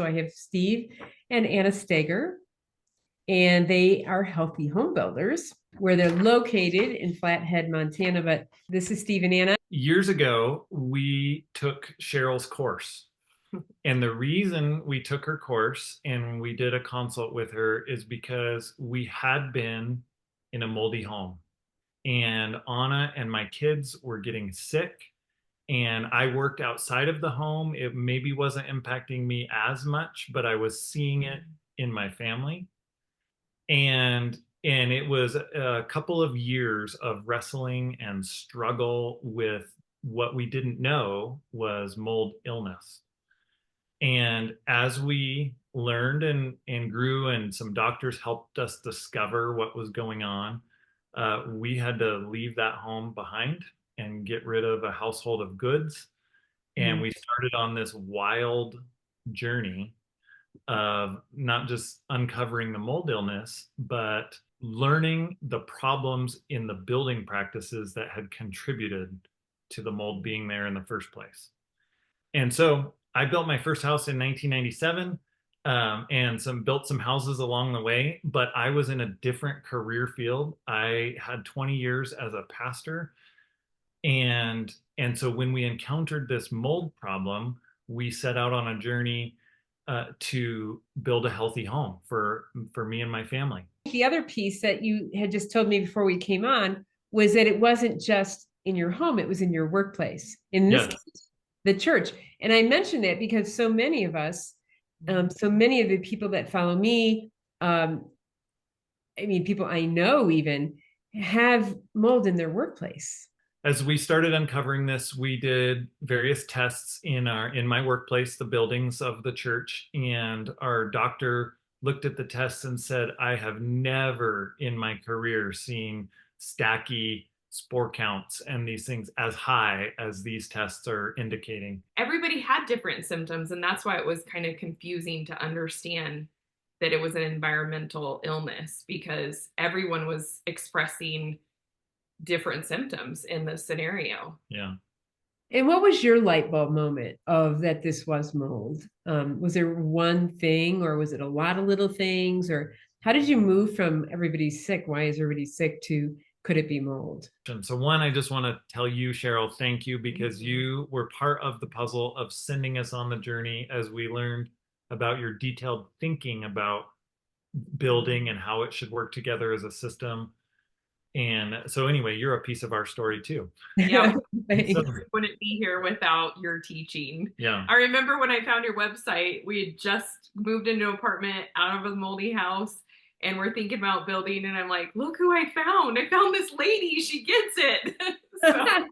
So I have Steve and Anna Steger, and they are healthy home builders where they're located in Flathead, Montana. But this is Steve and Anna. Years ago, we took Cheryl's course. And the reason we took her course and we did a consult with her is because we had been in a moldy home. And Anna and my kids were getting sick. And I worked outside of the home. It maybe wasn't impacting me as much, but I was seeing it in my family. And it was a couple of years of wrestling and struggle with what we didn't know was mold illness. And as we learned and grew, and some doctors helped us discover what was going on, we had to leave that home behind and get rid of a household of goods. And Mhm. we started on this wild journey of not just uncovering the mold illness, but learning the problems in the building practices that had contributed to the mold being there in the first place. And so I built my first house in 1997, and built some houses along the way, but I was in a different career field. I had 20 years as a pastor, and so when we encountered this mold problem, we set out on a journey to build a healthy home for me and my family. The other piece that you had just told me before we came on was that it wasn't just in your home, it was in your workplace. In this Yes. case, the church. And I mention it because so many of us, so many of the people that follow me, um, I mean, people I know even have mold in their workplace. As we started uncovering this, we did various tests in my workplace, the buildings of the church, and our doctor looked at the tests and said, "I have never in my career seen stacky spore counts and these things as high as these tests are indicating." Everybody had different symptoms, and that's why it was kind of confusing to understand that it was an environmental illness because everyone was expressing different symptoms in this scenario. Yeah. And what was your light bulb moment of that this was mold? Was there one thing, or was it a lot of little things, or how did you move from everybody's sick? Why is everybody sick to could it be mold? So one, I just want to tell you, Cheryl, thank you because you were part of the puzzle of sending us on the journey as we learned about your detailed thinking about building and how it should work together as a system. And so anyway, you're a piece of our story too. Yeah, So, Thanks. we wouldn't be here without your teaching. yeah. I remember when I found your website, we had just moved into an apartment out of a moldy house and we're thinking about building. And I'm like, look who I found. I found this lady. She gets it. So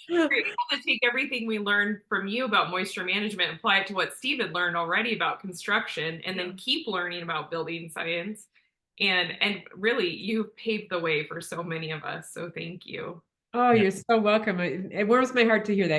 we're able to take everything we learned from you about moisture management, apply it to what Steve had learned already about construction, and then keep learning about building science. And really, you paved the way for so many of us. So thank you. Oh, you're so welcome. It warms my heart to hear that.